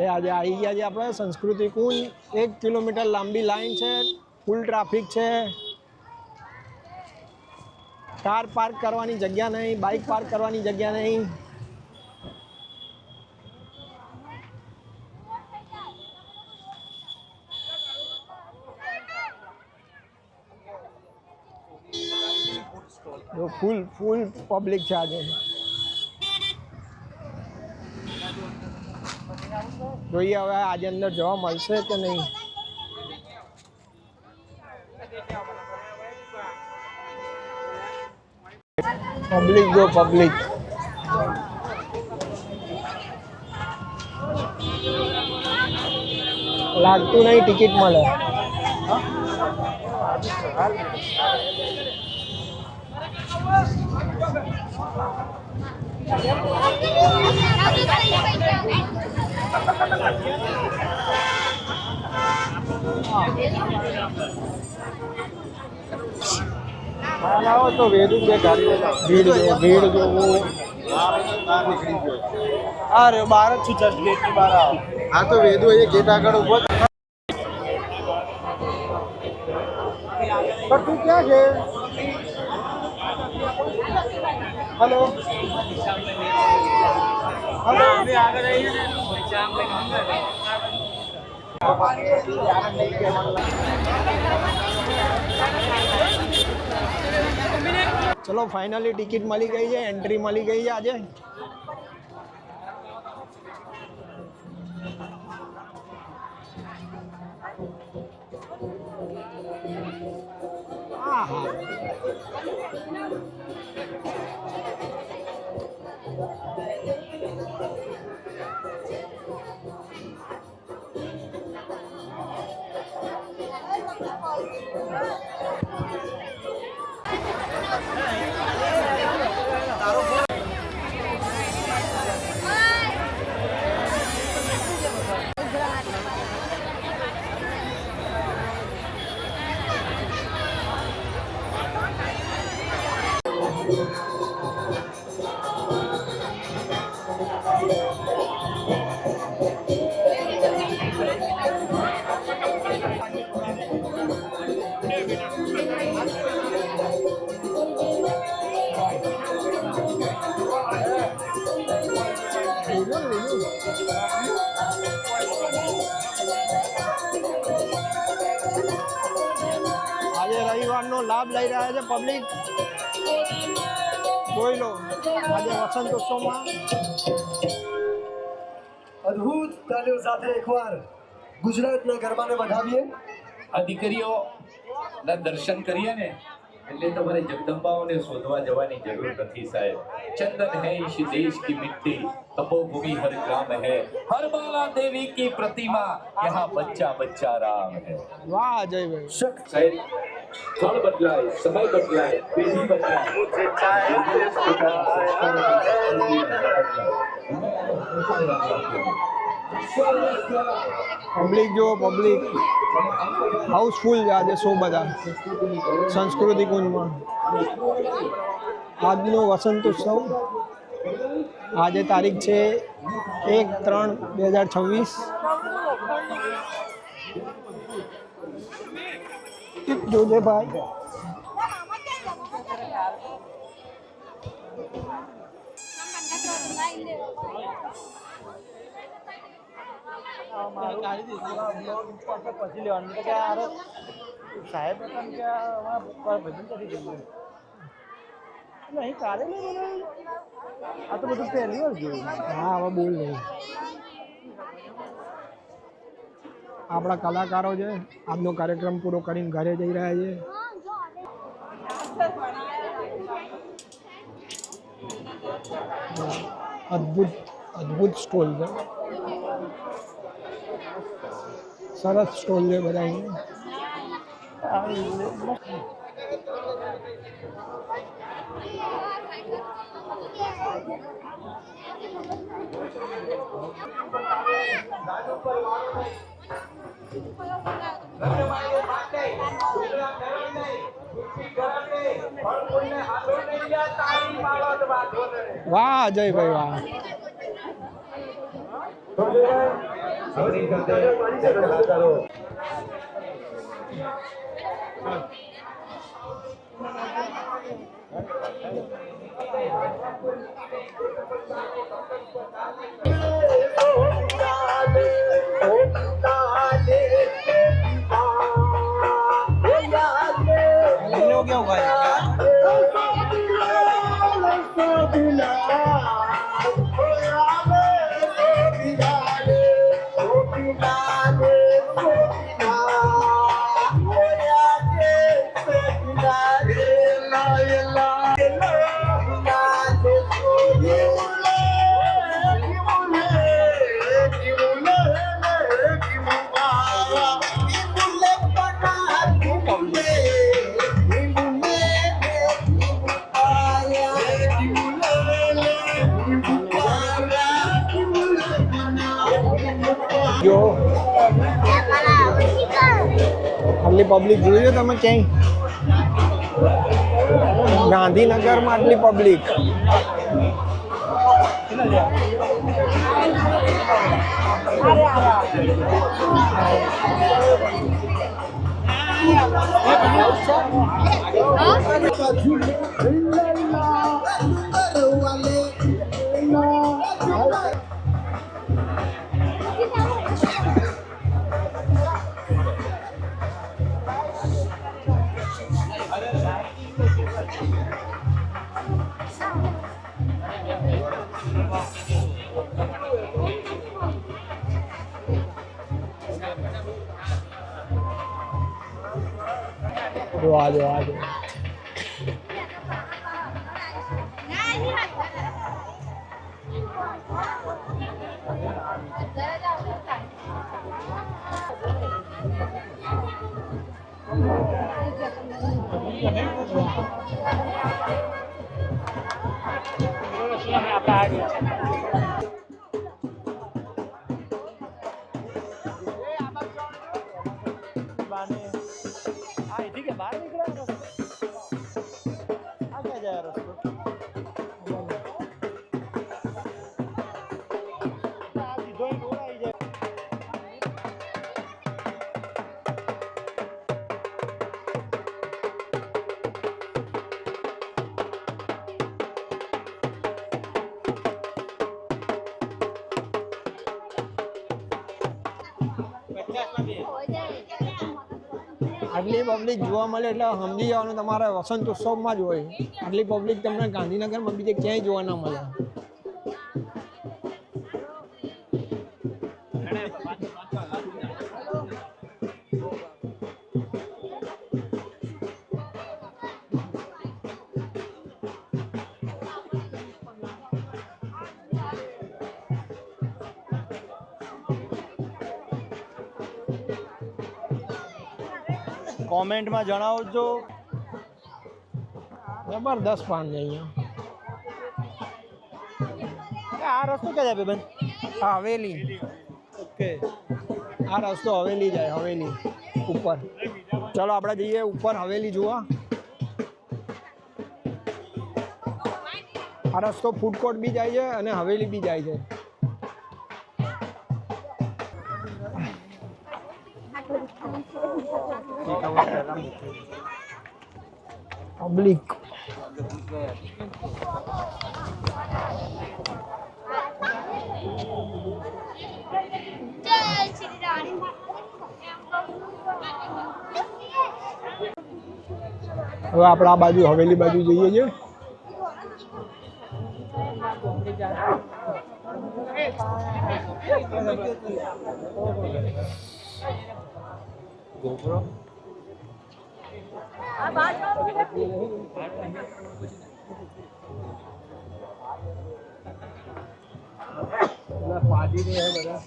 આજે આવી ગયા છે આપણે સંસ્કૃતિ કુંજ 1 કિલોમીટર લાંબી લાઈન છે, ફૂલ ટ્રાફિક છે, કાર પાર્ક કરવાની જગ્યા નહીં, બાઇક પાર્ક કરવાની જગ્યા નહીં. ફૂલ ફૂલ પબ્લિક છે આજે. જોઈએ હવે આજે અંદર જવા મળશે કે નહીં. પબ્લિક જો પબ્લિક. લાગતું નહીં ટિકિટ મળે. લાવો તો ભીડ જોવું. અરે બાર જ છું, જસ્ટ ગેટની બહાર આવો. હા તો વેદુ એ ગેટ આગળ ઉભો. પણ તું ક્યાં છે? હેલો ચલો ફાઇનલી ટિકિટ મળી ગઈ છે, એન્ટ્રી મળી ગઈ છે આજે. આજે રવિવારનો લાભ લઈ રહ્યા છે પબ્લિક. જોઈ લો આજે વસંત ઉત્સવમાં અદ્ભુત તાલીઓ સાથે એકવાર ગુજરાતના ગરબાને વધાવીએ. આ દીકરીઓના દર્શન કરીએ ને એટલે તમારે જગદંબાઓને શોધવા જવાની જરૂર નથી સાહેબ. ચંદન હૈ इस देश की मिट्टी, तपोभूमि हर ग्राम है, हर बाला देवी की प्रतिमा, यहाँ बच्चा बच्चा राम है. વાહ અજયભાઈ. સાહેબ કાળ બદલાય, સમય બદલાય, પેઢી બદલાય. પબ્લિક જો પબ્લિક હાઉસફુલ છે આજે. શો બધા સંસ્કૃતિ કુંજમાં. આજનો વસંત ઉત્સવ આજે તારીખ છે 1/3/2026. જોજે ભાઈ. પછી લેવાનું સાહેબ ભજન કરી દેવું નહીં. કાલે આ તો બધું પહેલી વાર જોયું. હા હવે બોલ નહીં. આપણા કલાકારો છે આજનો કાર્યક્રમ પૂરો કરીને ઘરે જઈ રહ્યા છે. અદ્ભુત અદ્ભુત સ્ટોલ છે, સરસ સ્ટોલ છે બધા. વાહ અજયભાઈ વાહ. अपनी करते कलाकारों हो गया होगा જો આટલી પબ્લિક જોઈ તમે ક્યાંય ગાંધીનગરમાં આટલી પબ્લિક આ જો આટલી પબ્લિક જોવા મળે એટલે સમજી જવાનું તમારે વસંત ઉત્સવમાં જ હોય. આટલી પબ્લિક તમને ગાંધીનગરમાં બીજે ક્યાંય જોવા ના મળે. કોમેન્ટમાં જણાવજો. જબરદસ્ત પાન છે અહીંયા. આ રસ્તો ક્યાં જાય ભાઈ? હા, હવેલી. ઓકે, આ રસ્તો હવેલી જાય, હવેલી ઉપર. ચાલો આપણે જઈએ ઉપર હવેલી જોવા. આ રસ્તો ફૂડ કોર્ટ બી જાય છે અને હવેલી બી જાય છે. પબ્લિક હવે આપણે આ બાજુ હવેલી બાજુ જઈએ છીએ. પાર્ટી નહીં હે બધા.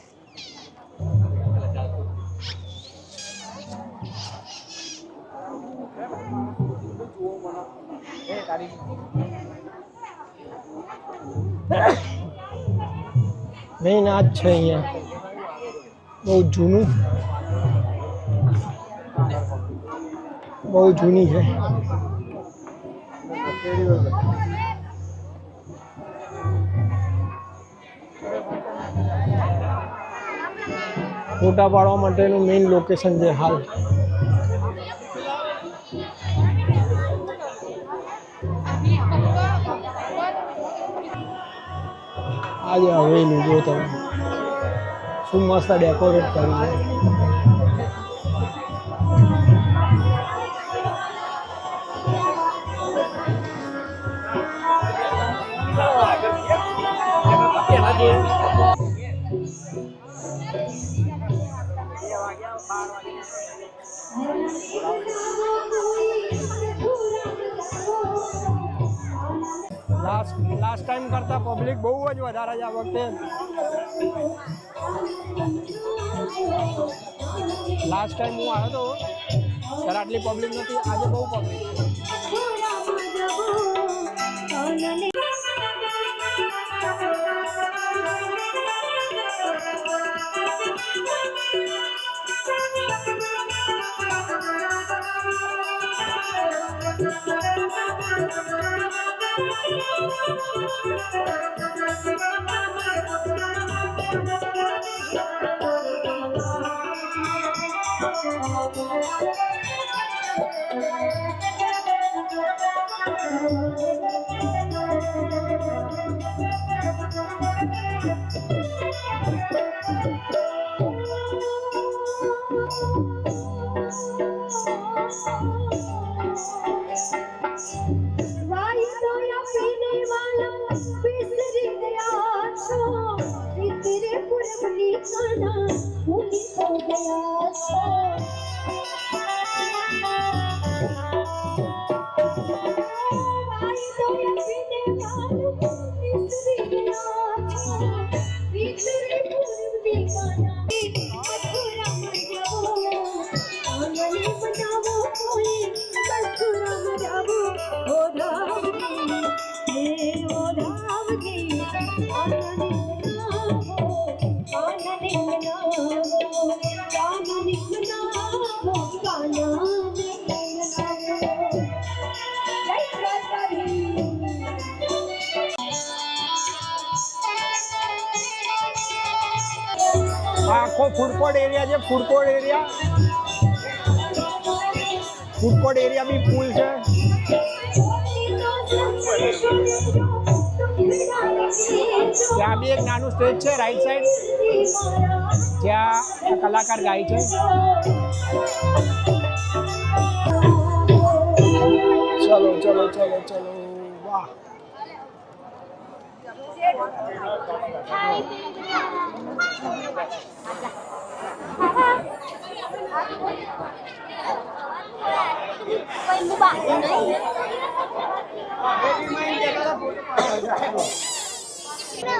મેઇન આ જ છે અહીંયા. બહુ જૂનું, બહુ જૂની છે. ફોટા પાડવા માટેનું મેઇન લોકેશન છે હાલ. આજે હવેલી જો તમે શું મસ્ત ડેકોરેટ કર્યું છે. લાસ્ટ ટાઈમ કરતાં પબ્લિક બહુ જ વધારે છે આ વખતે. લાસ્ટ ટાઈમ હું આવ્યો હતો ત્યારે આટલી પબ્લિક નથી, આજે બહુ પબ્લિક છે. આખો ફૂડ કોર્ટ એરિયા છે. ફૂડ કોર્ટ એરિયા બી ફૂલ છે. ત્યાં બી એક નાનું સ્ટેજ છે રાઈટ સાઈડ, જ્યાં કલાકાર ગાય છે. ચલો ચલો ચલો ચલો, વાહ.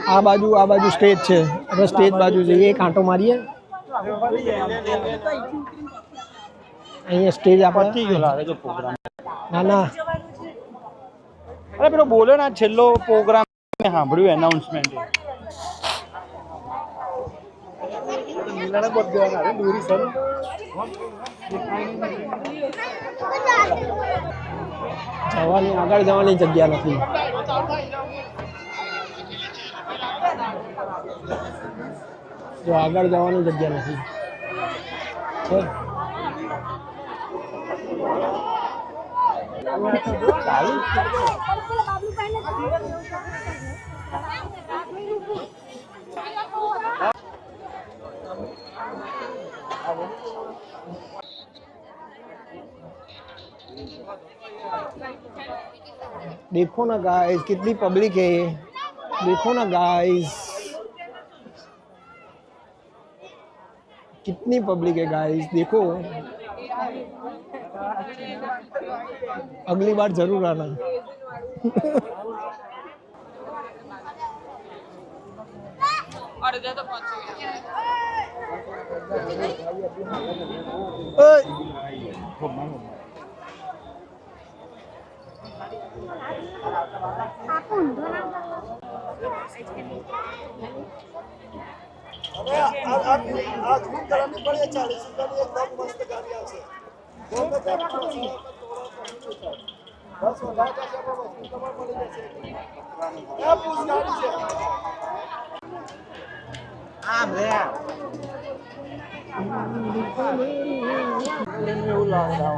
આ બાજુ સ્ટેજ છે. હવે સ્ટેજ બાજુ જઈએ, એક આંટો મારીએ. અહીંયા સ્ટેજ આપણે ના ના, અરે પેલો બોલો ને છેલ્લો પ્રોગ્રામ સાંભળ્યું એનાઉન્સમેન્ટ. આગળ જવાની જગ્યા નથી. જો આગળ જવાની જગ્યા નથી છે. देखो ना गाइस कितनी पब्लिक है, देखो ना गाइस कितनी पब्लिक है गाइस, देखो. अगली बार जरूर आना. આમ લે એવું લાગે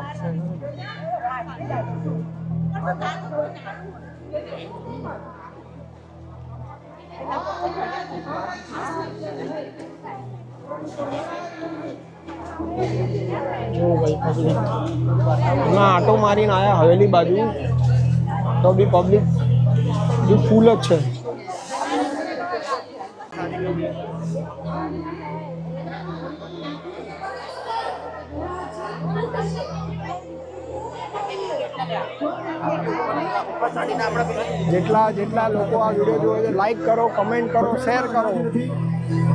જો ભાઈ પબ્લિક હમણાં આટો મારીને આવ્યા હવેલી બાજુ તો બી પબ્લિક બી ફૂલ જ છે. જેટલા લોકો આ વિડીયો જોવે છે લાઈક કરો, કમેન્ટ કરો, શેર કરો.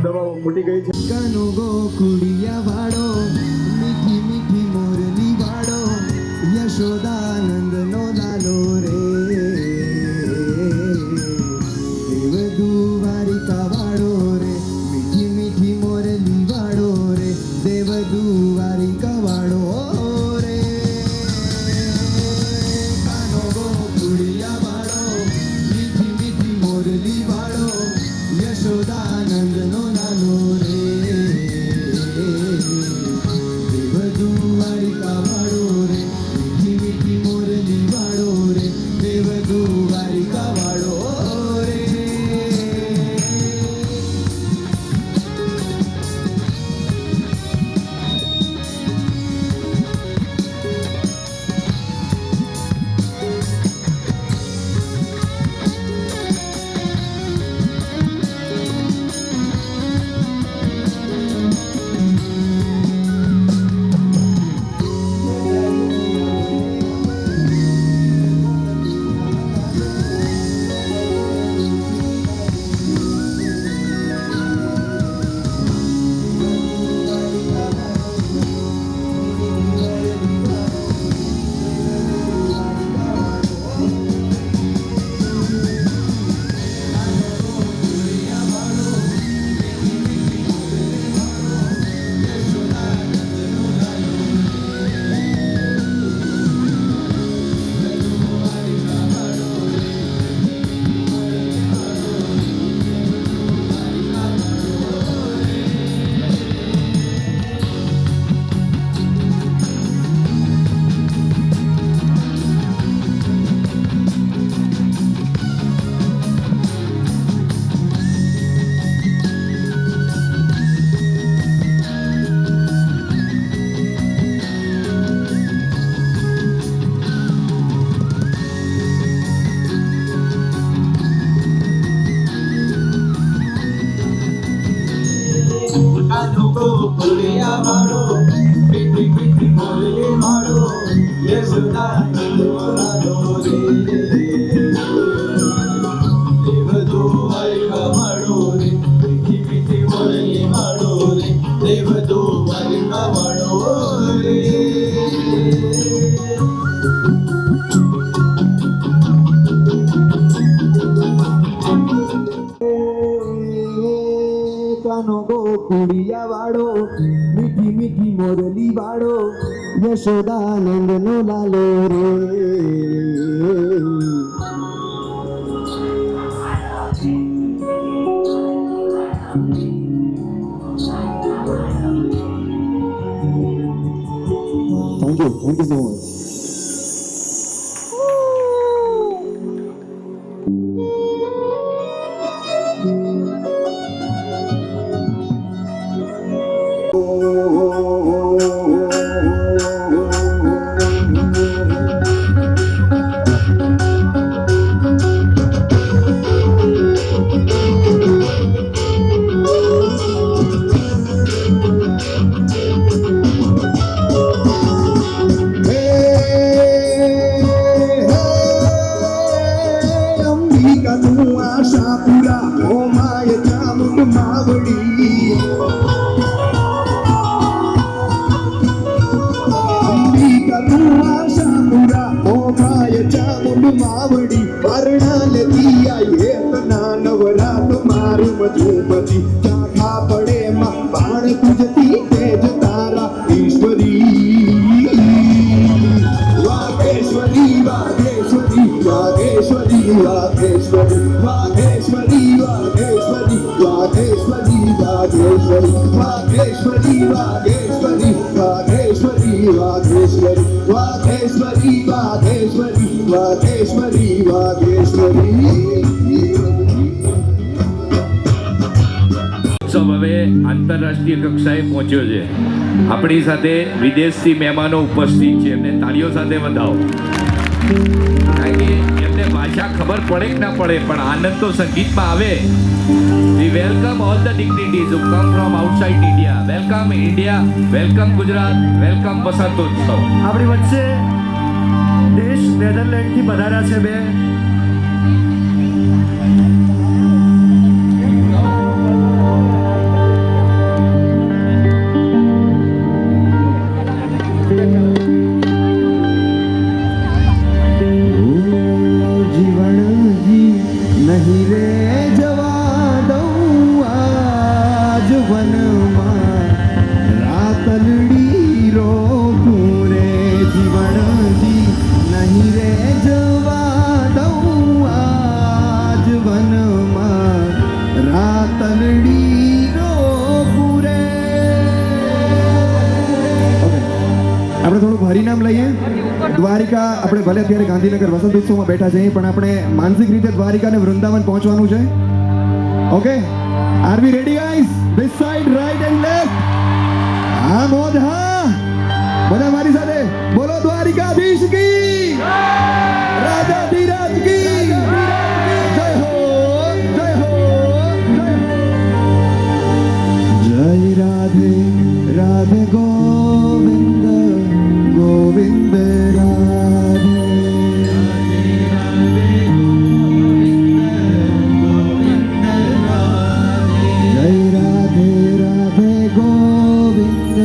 દવાઓ ફૂટી ગઈ છે. કાનો ગોકુળિયા વાળો મીઠી મીઠી મોરલી વાળો યશોદાનંદ નો લાલો રે દેવ દ્વારિકા વાળો રે મીઠી મીઠી મોરલી વાળો રે દેવ દ્વારિકા વાળો રે કાનો ગોકુળિયા વાળો મીઠી મીઠી મોરલી વાળો યશોદાનંદ નો લાલો રે દેવ દ્વારિકા વાળો રે મીઠી મીઠી મોરલી વાળો રે દેવ દ્વારિકા વાળો રે. કાનો ગોકુળિયા વાળો મીઠી મીઠી મોરલી વાળો યશોદાનંદ નો લાલો રે દેવ દ્વારિકા વાળો રે મીઠી મીઠી મોરલી વાળો રે દેવ દ્વારિકા વાળો રે. કાનો ગોકુળિયા વાળો મીઠી મીઠી મોરલી વાળો યશોદાનંદ નો લાલો રે thank you so much. Ashapura ઓ માય ચામુંડ માવડી અંબિકા તું આશાપુરા ઓ માય ચામુંડ માવડી પરણાલતી આયે તના નવરાત મારું મધુમતી ચાખા પડે માં બાણ તુજતી તેજ તારા ઈશ્વરી વાઘેશ્વરી વાઘેશ્વરી વાઘેશ્વરી વાઘેશ્વરી વાઘેશ્વરી વાઘેશ્વરી વાઘેશ્વરી વાઘેશ્વરી वागेश्वरी वागेश्वरी वागेश्वरी वागेश्वरी वागेश्वरी वागेश्वरी वागेश्वरी वागेश्वरी ઉત્સવ હવે આંતરરાષ્ટ્રીય કક્ષાએ પહોંચ્યો છે. આપણી સાથે વિદેશથી મહેમાનો ઉપસ્થિત છે, એમને તાળીઓ સાથે વધાવો. કારણ કે એમને ભાષા ખબર પડે કે ના પડે, પણ આનંદ તો સંગીતમાં આવે. We welcome all the dignitaries who come from outside India. Welcome India, welcome Gujarat, welcome વસંતોત્સવ. આપણી વચ્ચે દેશ નેધરલેન્ડથી પધાર્યા છે બે जीवन जी नहीं रे जवा दऊं आज वन रातलड़ी रो पूरे जीवन जी नहीं रे जवा दऊं आज वन रातलड़ी रो पूरे આપણે થોડું હરિનામ લઈએ. દ્વારિકા આપણે ભલે અત્યારે ગાંધીનગર વસંત ઉત્સવમાં બેઠા છીએ, પણ આપણે માનસિક રીતે દ્વારિકા અને વૃંદાવન પહોંચવાનું છે. Okay, are we ready guys? This side, right and left. હા મોજ, હા બધા મારી સાથે બોલો દ્વારિકાધીશ કી, રાજાધિરાજ કી જય હો, જય હો, જય હો. જય રાધે રાધે ગોવિંદ गोविंद राधे जय राधे राधे गोविंद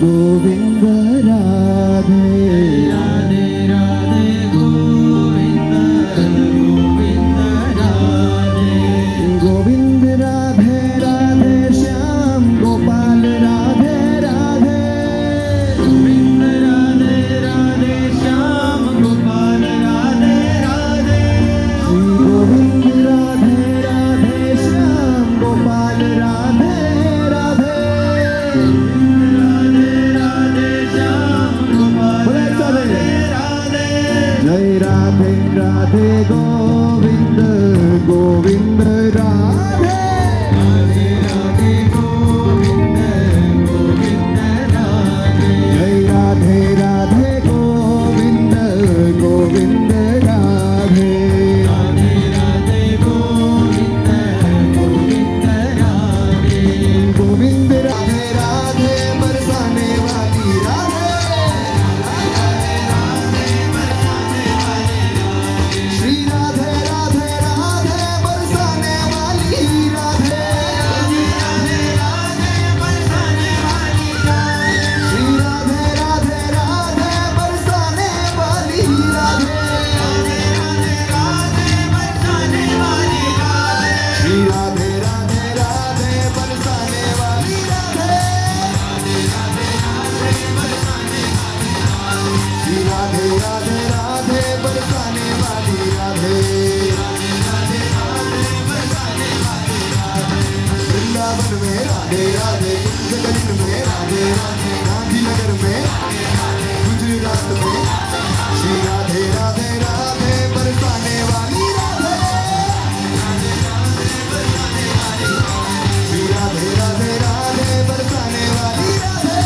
गोविंद राधे राधे राधे गोविंद गोविंद राधे गोविंद राधे राधे श्याम गोपाल राधे राधे गोविंद राधे राधे श्याम गोपाल राधे राधे श्री गोविंद राधे राधे श्याम गोपाल राधे राधे राधे राधे श्याम गोपाल राधे राधे जय राधे राधे गोविंद गोविंद राधे राधे राधे गोविंद गोविंद राधे जय राधे राधे गोविंद गोविंद राधे राधे राधे गोविंद गोविंद राधे गोविंद राधे राधे बरसाने वाली राधे श्री राधे राधे राधे बरसाने वाली राधे श्री राधे राधे राधे बरसाने वाली राधे श्री राधे राधे राधे बरसाने वाली राधे श्री राधे राधे राधे बरसाने वाली राधे वृंदावन में राधे राधे, जगत में राधे राधे, गांधीनगर में गुजरात में श्री राधे राधे राधे बरसाने वाली राधे श्री राधे राधे राधे बरसाने वाली राधे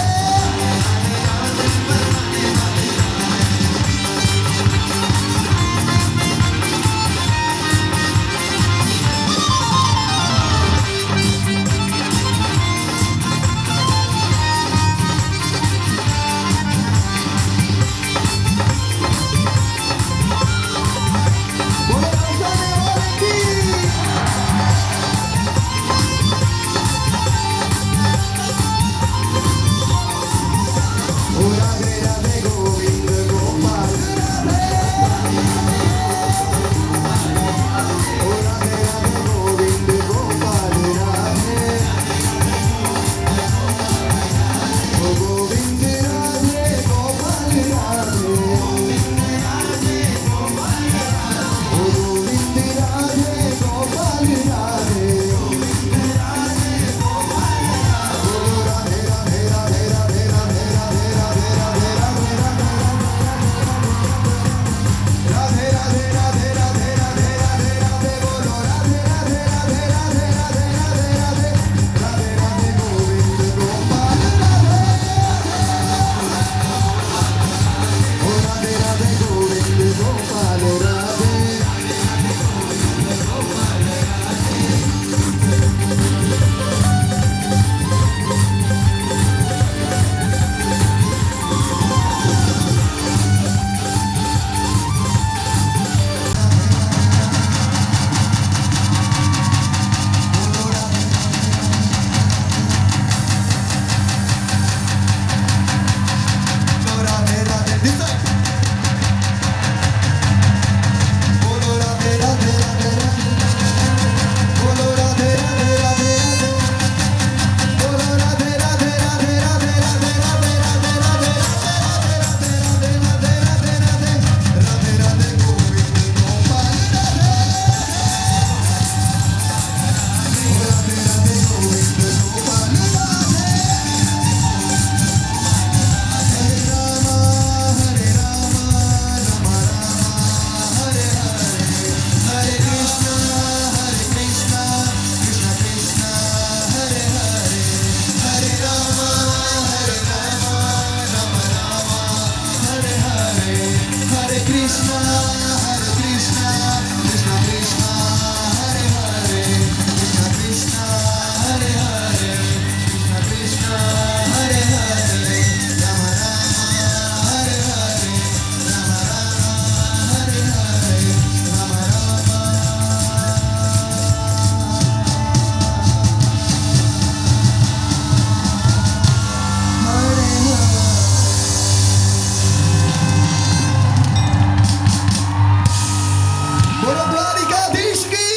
बोलो द्वारिकाधीश की,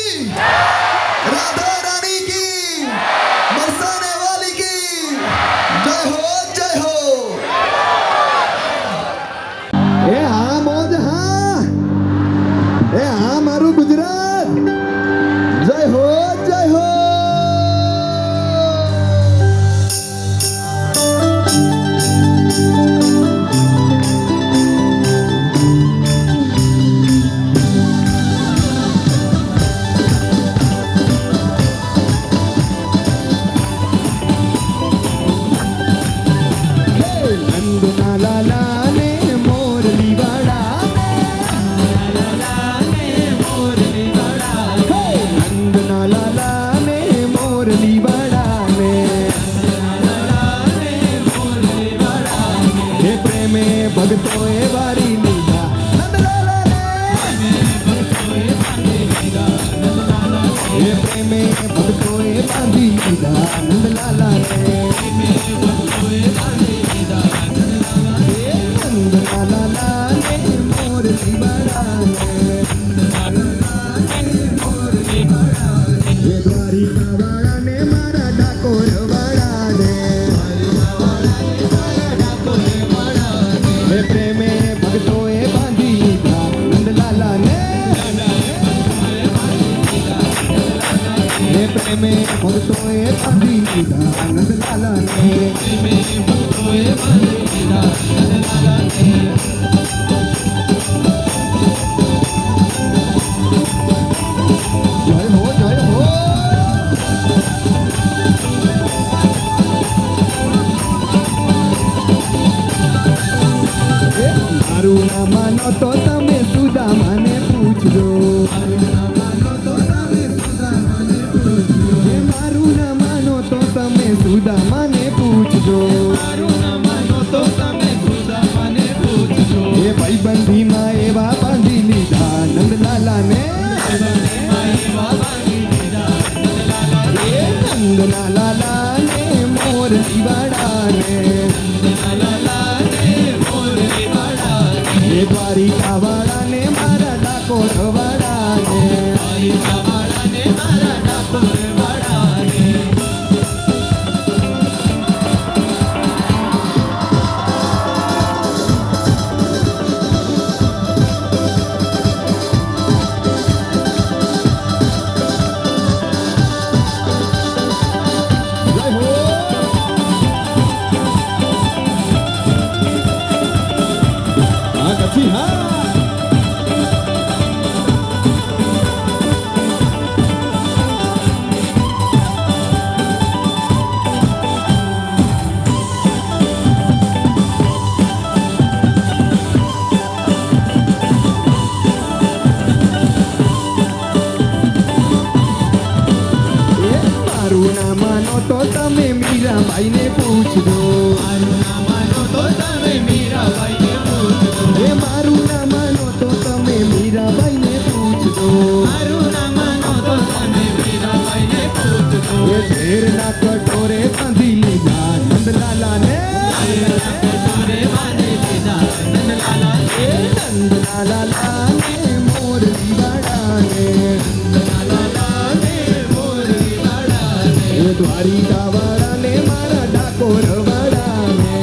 राधा रानी की, बरसाने वाली की जय हो, जय हो। ए हाँ मौज हाँ, ए हाँ मारू गुजरात, जय हो, जय हो। नंदना लाला ने मोरली वाड़ा, नंदना लाला ने मोरली वाड़ा में, हे प्रेमे भगतो ए वारी लीला, नंदलाला ने, हे प्रेमे भगतो ए बांधी लीला, नंदलाला ने, नंदलाला ने मोरली वाड़ा में, ये द्वारिका वाड़ा ने मारा डाकोर वाड़ा ने, हे प्रेमे भगतो ए बांधी लीधा, नंदलाला ने, हे प्रेमे भगतो ए बांधी लीधा, नंदलाला ने, जय हो, जय हो। મારું ના માનો તો તમે સુદામાને પૂછજો, મારું ના માનો તો તમે સુદામાને પૂછજો, એ ભાઈબંધીમાં એવા બાંધી લીધા નંદલાલાને, એ નંદલાલાને મોરલી વાડાને, એ દ્વારિકા વાળાને મારા ડાકોર વાળાને, જય હો। હા કચ્છી હા। મારું ના માનો તો તમે મીરાબાઈને પૂછજો, મારું ના માનો તો તમે મીરાબાઈને પૂછજો, એ મારું ના માનો તો તમે મીરાબાઈને પૂછજો, મારું ના માનો તો તમે મીરાબાઈને પૂછજો, એ ઝેરના કટોરે બાંધી લીધા નંદલાલાને, એ નંદલાલાને મોરલી વાડાને, એ દ્વારિકા વાળાને મારા ડાકોર વાળાને,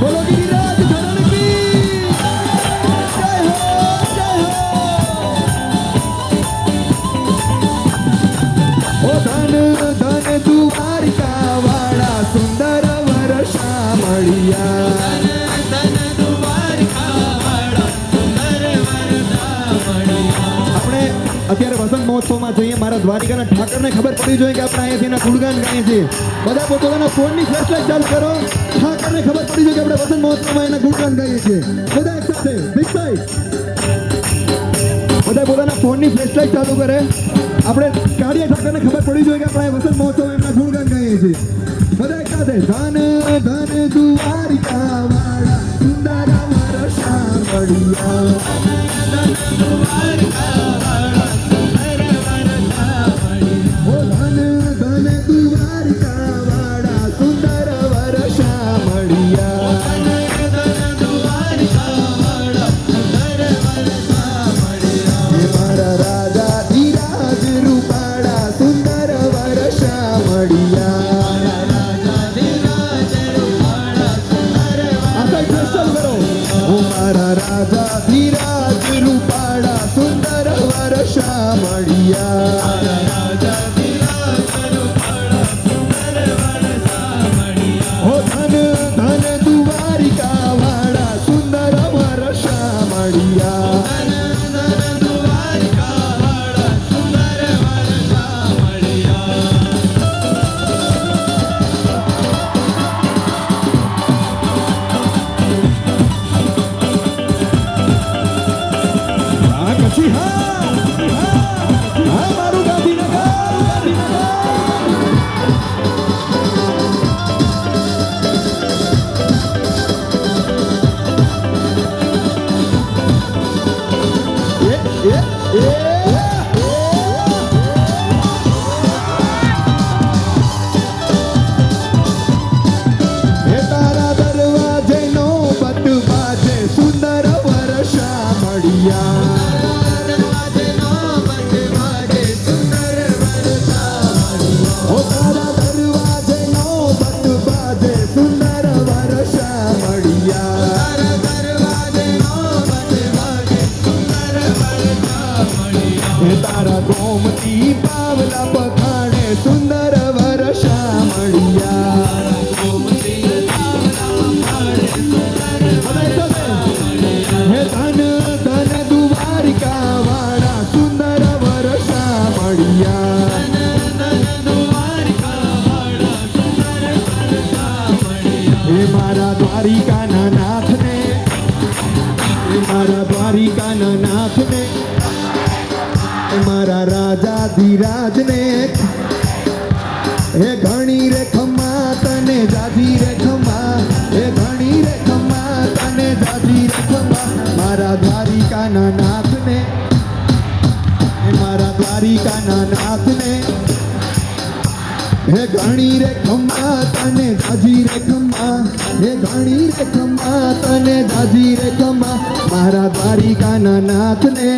બોલો ગિરિરાજ ધરણ કી જય હો, જય હો। ઓ ધન ધન દ્વારિકા વાળા સુંદર વર્ષા મળ્યા, અત્યારે વસંત મહોત્સવમાં જઈએ, મારા દ્વારિકાના ઠાકરને ખબર પડી જોઈએ કે આપણે અહીંયાથી એના ગુણગાન ગાઈએ છીએ, બધા પોતાના ફોનની ફ્લેશલાઇટ ચાલુ કરો, ઠાકરને ખબર પડી જોઈએ કે આપણે વસંત મહોત્સવમાં એના ગુણગાન ગાઈએ છીએ, બધા એક સાથે બિગ સાઈડ। બધા પોતાના ફોનની ફ્લેશલાઇટ ચાલુ કરે. આપણે કાળિયા ઠાકરને ખબર પડી જોઈએ કે આપણે વસંત મહોત્સવ એમના ગુણગાન ગાઈએ છીએ. બધા એક સાથે ધન ધન દ્વારિકા વાળા સુંદર વરસા મળ્યા. ઓ ધન ધન દ્વારિકા વાળા સુંદર વરસા મળ્યા. મારા રાજા ધીરાજ રૂપાળા સુંદર વરસા મળ્યા. મારા રાજા ધીરાજ રૂપાળા સુંદર વરસા મળ્યા. ઓ ધન ધન દ્વારિકા વાળા સુંદર વરસા મળ્યા. પછી હા મારું ગાંધીનગર તારા દરવાજે નો બટ બાજે સુંદર વરસા મળ્યા. ઓ તારા દરવાજે નો બટ બાજે સુંદર વરસા મળ્યા. તારા ગોમતી પાવલા પખાણે સુંદર વરસા મળ્યા. હે ધન ધન દ્વારિકા વાળા સુંદર વરસા મળ્યા. હે મારા દ્વારિકાના નાથને, હે મારા દ્વારિકાના નાથને, મારા રાજા ધીરાજને હે ઘણી રે ખમા તને જાજી રે ખમા. હે ઘણી રે ખમા તને જાજી રે ખમા. મારા દ્વારિકાના નાથને, હે મારા દ્વારિકાના નાથને હે ઘણી રે ખમા તને જાજી રે ખમા. હે ઘણી રે ખમા તને જાજી રે ખમા. મારા દ્વારિકાના નાથને,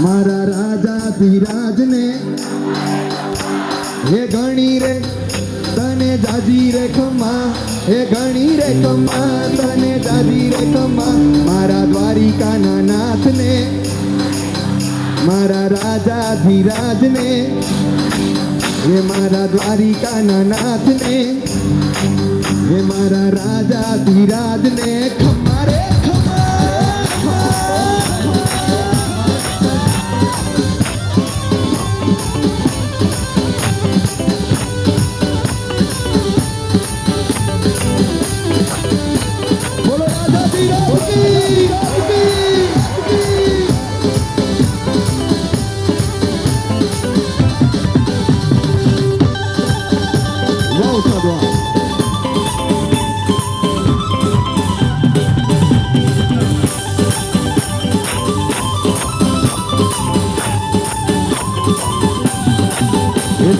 મારા રાજા ધીરાજને હે ઘણી રે તને જાજી રે ખમા. હે ઘણી રે ખમા તને જાજી રે ખમા. મારા દ્વારિકાના નાથને, મારા રાજા ધીરાજને હે મારા દ્વારિકાના નાથને, હે મારા રાજા ધીરાજને ખમા રે બોલો રાજા ધીરાજ કી વાહ સાધવા.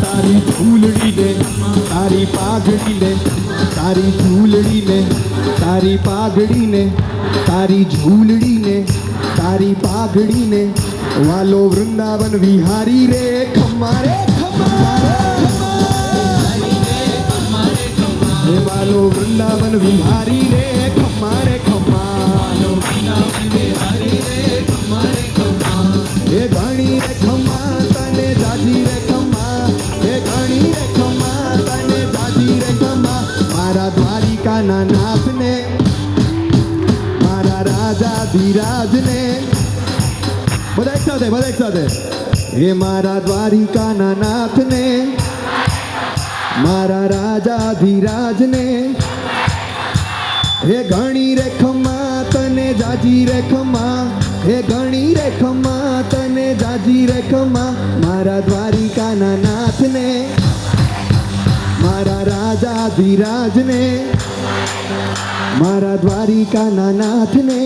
તારી ઝૂલડી ને તારી પાઘડી ને, તારી ઝૂલડી ને તારી પાઘડી ને, તારી ઝૂલડી ને તારી પાઘડી ને વાલો વૃંદાવન વિહારી રે ખમા રે ખમા. હે વાલો વૃંદાવન વિહારી રે ખમા રે ખમા. હે ઘણી રે ખમા તને જાજી રે ખમા. હે ઘણી રે ખમા તને જાજી રે ખમા. મારા દ્વારિકાના નાથને, મારા રાજા ધીરાજને બધા એક સાથે, બધા એક સાથે. હે મારા દ્વારિકાના નાથને, મારા રાજા ધીરાજને હે ઘણી રે ખમા તને જાજી રે ખમા. હે ગણી રે ખમા તને જાજી રે ખમા મારા દ્વારિકાના નાથને મારા રાજા ધીરાજને મારા દ્વારિકાના નાથને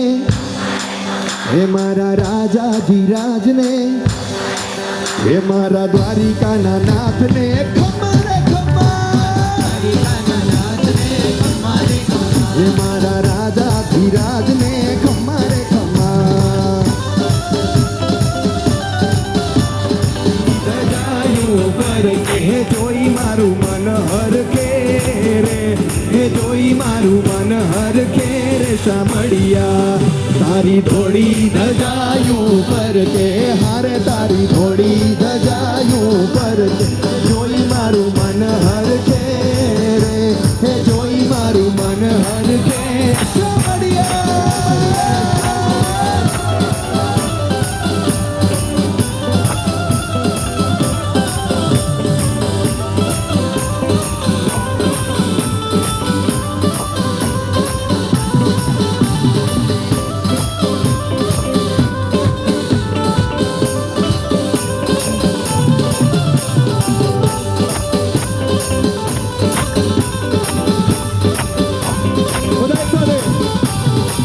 હે મારા રાજા ધીરાજને હે મારા દ્વારિકાના નાથને ખમા રે ખમા હે મારા રાજા ધીરાજને ખમા રે ખમા દજાયું પર કે જોઈ મારું મન હર કે રે હે જોઈ મારું મન હર કે રે શામળિયા તારી થોડી ધજાયું પર કે હારે તારી થોડી ધજાયું પર કે જોઈ મારું મન હર કે રે હે જોઈ મારું મન હર કે શામળિયા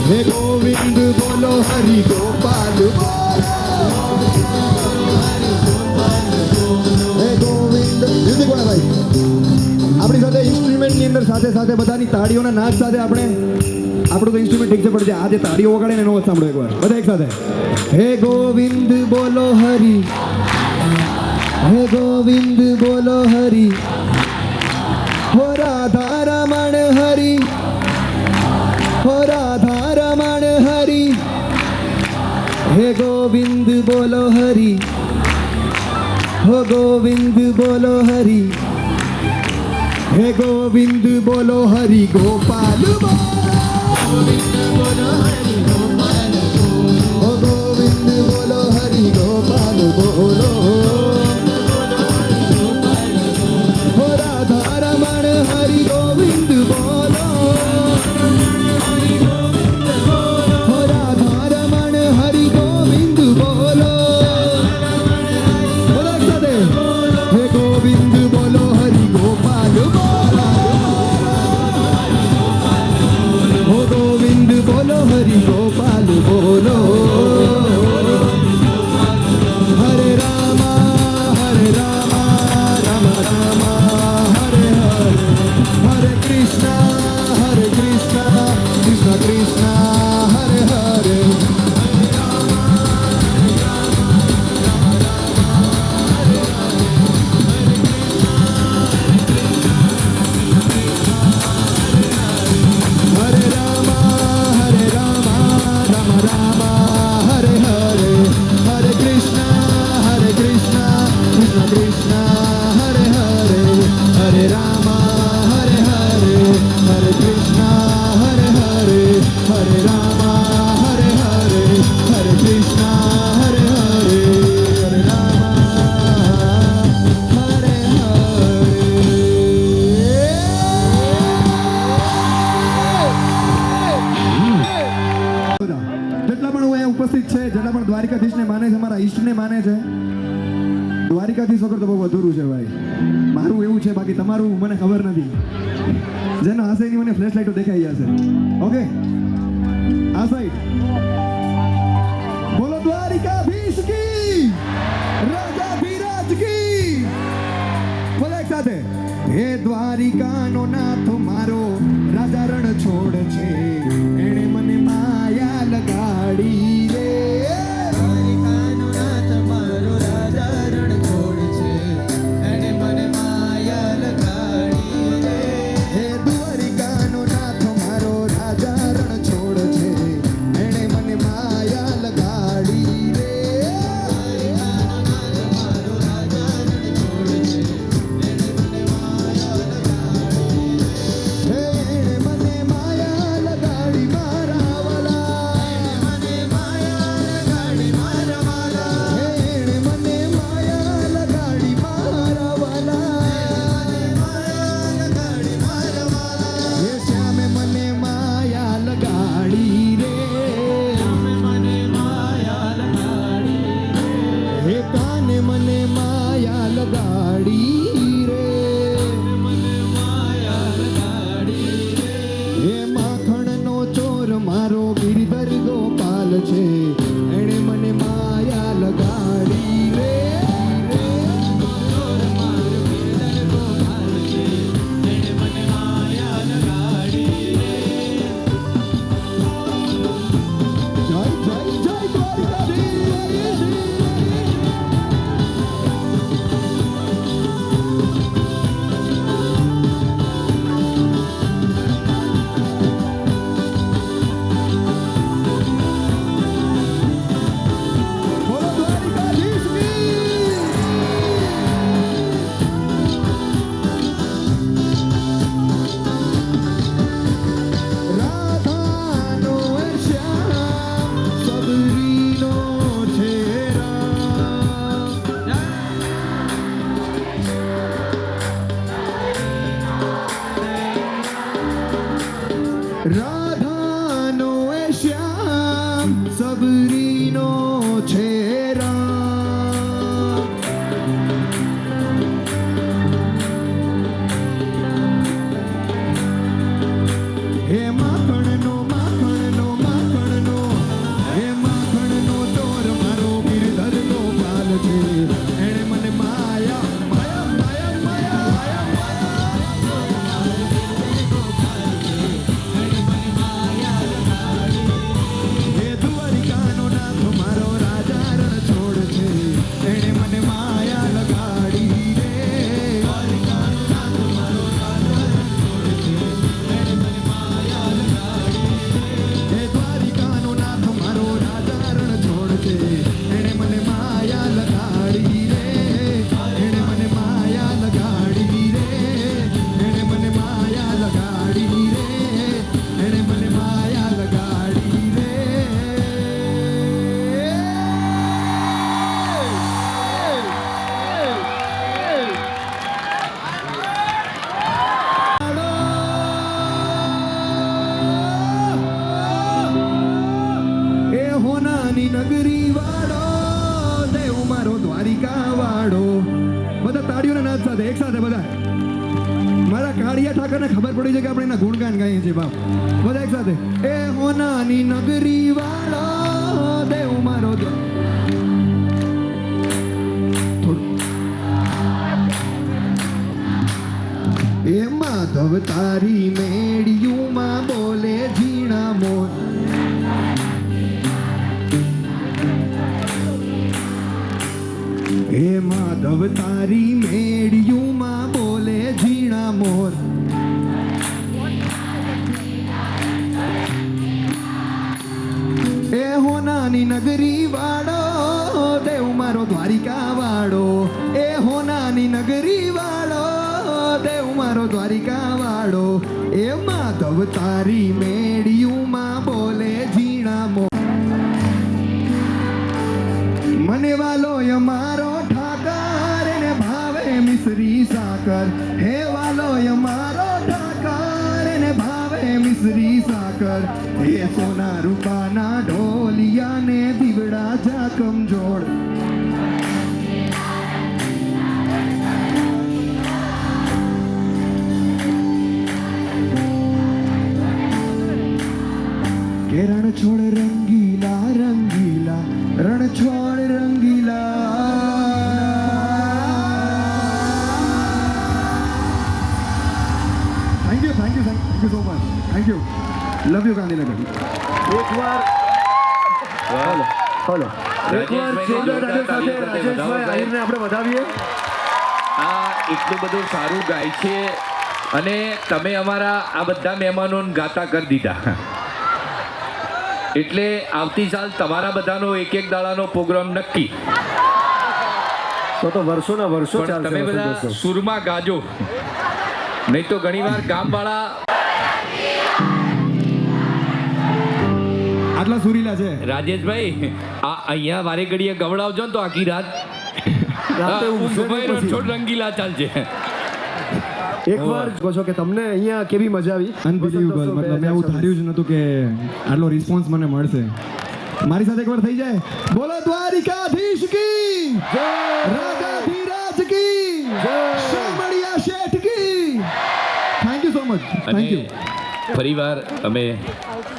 હે ગોવિંદ બોલો હરિ ગોપાલ હે ગોવિંદ મ્યુઝિક વાળા ભાઈ આપણી સાથે ઇન્સ્ટ્રુમેન્ટની અંદર સાથે સાથે બધાની તાળીઓના નાદ સાથે આપણે આપણું તો ઇન્સ્ટ્રુમેન્ટ ઠીક છે પણ જે આ જે તાળીઓ વગાડે ને એનો વાત સાંભળો એકવાર બધા એક સાથે હે ગોવિંદ બોલો હરિ હે ગોવિંદ બોલો હરિ હો રાધા રમણ હરિ હો રાધા રમણ હરિ હે ગોવિંદ બોલો હરિ હો ગોવિંદ બોલો હરિ હે ગોવિંદ બોલો હરિ ગોપાલ ગોવિંદ બોલો હરિ ગોપાલ હો ગોવિંદ બોલો હરિ ગોપાલ બોલો હો રાધા રમણ હરિ ગોવિંદ બોલો હો રાધા રમણ હરિ ગોવિંદ બોલો બોલો એક સાથે હે ગોવિંદ બોલો હરિ ગોપાલ બોલો હો ગોવિંદ બોલો હરિ ગોપાલ બોલો હરે રામા રામ રામા હરે હરે હરે કૃષ્ણ કૃષ્ણ કૃષ્ણ હરે હરે હરે રામા રામ રામા હરે હરે હરે કૃષ્ણ કૃષ્ણ કૃષ્ણ હરે હરે હરે રામા હરે હરે હરે કૃષ્ણ હરે હરે હરે રામા હરે હરે હરે કૃષ્ણ હરે હરે હરે રામા હરે જેટલા પણ અહીંયા ઉપસ્થિત છે જેટલા પણ દ્વારિકાધીશને માને છે મારા ઈષ્ટને માને છે દ્વારિકાધીશ વગર તો બહુ અધૂરું છે ભાઈ મારું એવું છે બાકી તમારું મને ખબર નથી જેનો હશે એની મને ફ્લેશ લાઈટો દેખાઈ જશે ઓકે આ સાઈડ બોલો દ્વારિકાધીશ કી રાજા ધીરાજ કી બોલો એક સાથે હે દ્વારિકાનો નાથ મારો રાજા રણ છોડ છે એણે મને માયા લગાડી રે દ્વારિકાનો નાથ મારો રાજા રણ છોડ છે એણે મને માયા લગાડી રે હે દ્વારિકાનો નાથ મારો રાજા રણ છોડ છે એણે મને માયા જિંદગીનો છે રામ. હે માખણનો માખણનો માખણનો હે માખણનો ચોર મારો ગિરધરનો પાલ છે. એણે મને માયા માયા માયા માયા હે દ્વારિકાનો નાથ મારો રાજા રણ છોડ છે. એણે મને માયા લગાડી રે. દ્વારિકાનો નાથ મારો રાજા રણ છોડ છે. એણે મને માયા લગાડી હે દ્વારિકાનો નાથ મારો રાજા રણ છોડ છે. એણે મને માયા લગાડી રે. એણે મને માયા લગાડી રે. એણે મને માયા લગાડી રે. એણે મને માયા લગાડી રે. એ હોનાની નગરી વાળો દેવ મારો દ્વારિકા વાળો. બધા તાળીઓના નાદ સાથે એક સાથે બધા મારા કાળિયા ઠાકરને ખબર પડી છે કે આપણે એના ગુણગાન ગાઈએ છીએ બાપ. બધા એક સાથે એ હોનાની નગરી વાળો દેવ મારો એ માધવ તારી મેડિયુંમાં બોલે ઝીણા મોર. હે માધવ તારી મેડિયુંમાં બોલે ઝીણા મોર. એ હોનાની નગરી વાળો દેવ મારો દ્વારિકા વાળો. એ હોનાની નગરી વાળો દેવ મારો દ્વારિકા વાળો. એ માધવ તારી મેડિયુંમાં બોલે ઝીણા મોર. મને વાલો મારો ઠાકર એને ભાવે મિશ્રી સાકર. હે વાલો મારો ઠાકર એને ભાવે મિશ્રી સાકર. હે સોના રૂપાના ઢોલિયા ને દીવડા જાકમ જોડ. કે રણ છોડ રંગીલા રંગીલા રણ છોડ રંગીલા. Thank you so much. Thank you. Love you Gandhinagar. એકવાર બોલો બોલો એકવાર જોરદાર તાળીઓ સાથે રાજેશભાઈ આહિરને આપણે વધાવીએ. આ એટલું બધું સારું ગાય છે અને તમે અમારા આ બધા મહેમાનોને ગાતા કરી દીધા. એટલે આવતી સાલ તમારા બધાનો એક એક દાડાનો પ્રોગ્રામ નક્કી. તો વર્ષોના વર્ષો પણ ચાલશે તમે વસંત બધા ઉત્સવ. સુરમાં ગાજો, નહીં તો ઘણીવાર ગામવાળા આટલા સુરીલા છે રાજેશભાઈ આ અહીંયા વારે ઘડીએ ગવડાવજો ને તો આખી રાત રાતે ઊંઘશે નહીં ઊંઘભાઈ પછી. છોડ રંગીલા ચાલશે. એકવાર કહો છો કે તમને અહીંયા કેવી મજા આવી? અનબિલીવેબલ. મતલબ મેં એવું ધાર્યું જ નહોતું કે આટલો રિસ્પોન્સ મને મળશે. મારી સાથે એકવાર થઈ જાય. બોલો દ્વારિકાધીશ કી જય. રાજાધીરાજ કી જય. શામળિયા શેઠ કી. Thank you so much. Thank you. ફરીવાર અમે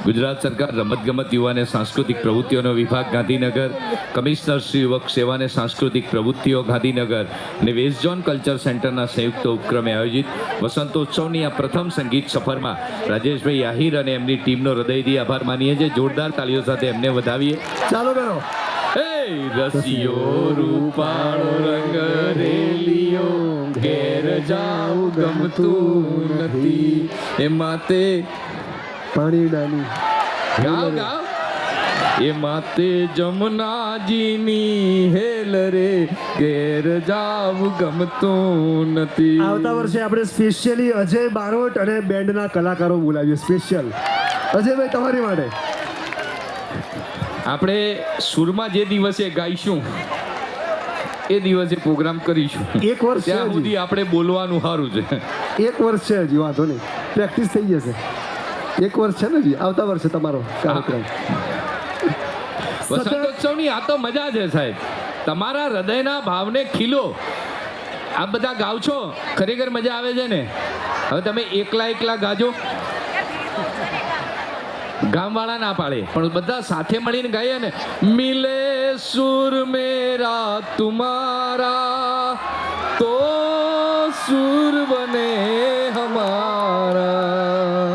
ગુજરાત સરકાર રમતગમત યુવા અને સાંસ્કૃતિક પ્રવૃત્તિઓનો વિભાગ ગાંધીનગર, કમિશનર શ્રી યુવક સેવા અને સાંસ્કૃતિક પ્રવૃત્તિઓ ગાંધીનગર અને વેસ્ટ ઝોન કલ્ચર સેન્ટરના સંયુક્ત ઉપક્રમે આયોજિત વસંતોત્સવની આ પ્રથમ સંગીત સફરમાં રાજેશભાઈ આહિર અને એમની ટીમનો હૃદયથી આભાર માનીએ છીએ. જોરદાર તાળીઓ સાથે એમને વધાવીએ. ચાલો કરો. હે રસિયો રૂપાળો રંગ રેલિયો ઘેર જાવ ગમતું નથી એ માતે પાણી ડાની ગાવ ગાવ એ માતે જમનાજીની હેલ રે ઘેર જાવ ગમતું નથી. આવતા વર્ષે આપણે સ્પેશિયલી અજય બારોટ અને બેન્ડના કલાકારો બોલાવીએ. સ્પેશિયલ અજયભાઈ તમારી માટે. આપણે સુરમાં જે દિવસે ગાઈશું એ દિવસે પ્રોગ્રામ કરીશું. એક વર્ષ છે ત્યાં હજી. સુધી આપણે બોલવાનું સારું છે. એક વર્ષ છે હજી, વાંધો નહીં, પ્રેક્ટિસ થઈ જશે. એક વર્ષ છે ને હજી. આવતા વર્ષે તમારો કાર્યક્રમ. વસંતોત્સવની આ તો મજા છે સાહેબ. તમારા હૃદયના ભાવને ખીલો. આ બધા ગાવ છો, ખરેખર મજા આવે છે ને. હવે તમે એકલા ગાજો, ગામવાળા ના પાડે, પણ બધા સાથે મળીને ગાઈએ ને, મિલે સુર મેરા તુમારા તો સુર બને હમારા.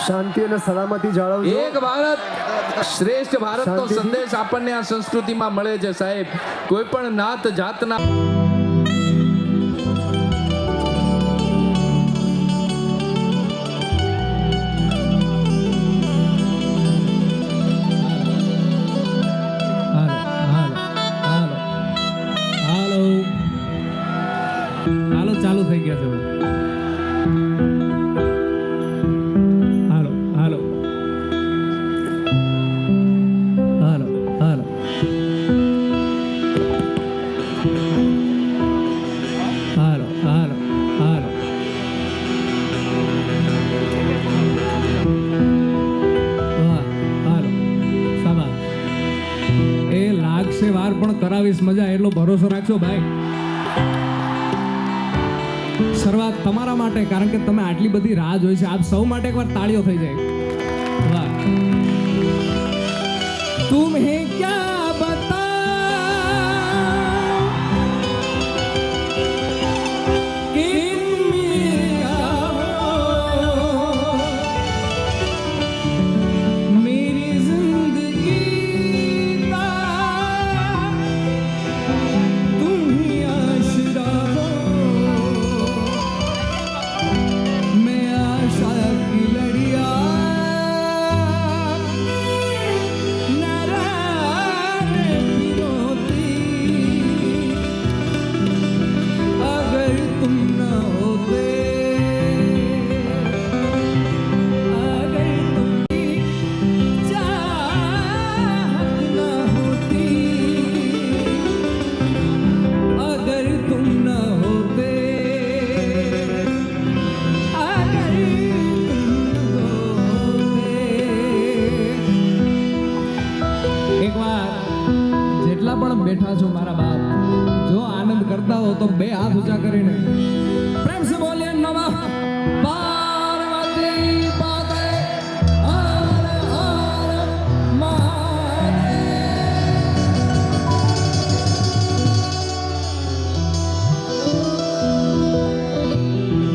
શાંતિ અને સલામતી જાળવજો. એક ભારત શ્રેષ્ઠ ભારતનો સંદેશ આપણને આ સંસ્કૃતિમાં મળે છે સાહેબ. કોઈ પણ નાત જાતના હાલો ચાલુ થઈ ગયા છે. હાલો હાલો હાલો હાલો હાલો હાલો હાલો હાલો શાબાશ. એ લાગશે વાર પણ કરાવીશ મજા, એટલો ભરોસો રાખજો ભાઈ. શરૂઆત તમારા માટે, કારણ કે તમે આટલી બધી રાહ જોઈ છે. આપ સૌ માટે એકવાર તાળીઓ થઈ જાય. વાહ. તુમ્હે ક્યા બતાઉં કે मेरी जिंदगी का तुम ही आशरा हो. मैं आशा की लड़िया नाराने पिरोती, अगर तुम न होते, अगर तुम्हारी चाहत न होती, अगर तुम न होते, अगर एक बार જેટલા પણ બેઠા છો મારા બાપ, જો આનંદ કરતા હો તો બે હાથ ઊંચા કરીને પ્રેમ સે બોલીએ નમઃ પાર્વતી પતે હર હર મહાદેવ.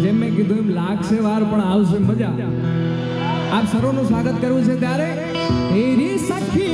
જેમ મેં કીધું એમ લાગશે વાર પણ આવશે મજા. આપ સર્વનું સ્વાગત કરવું છે ત્યારે તેરી સખી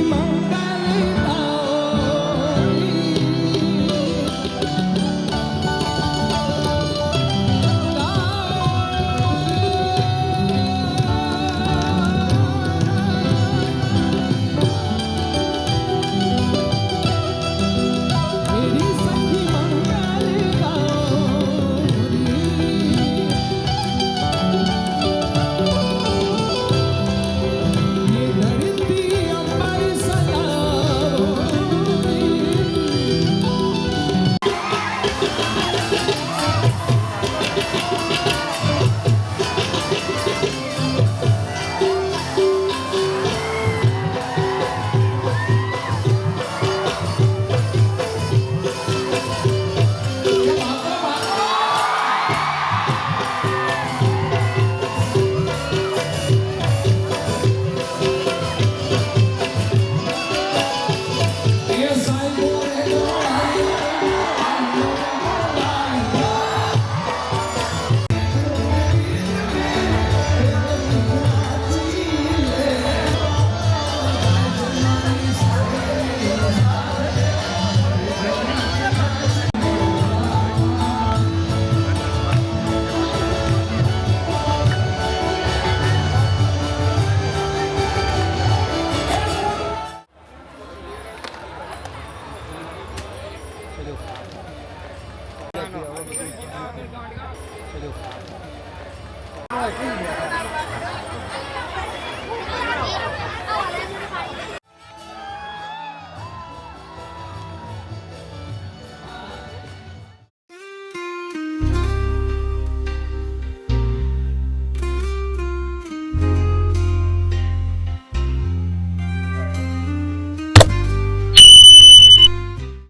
ચલો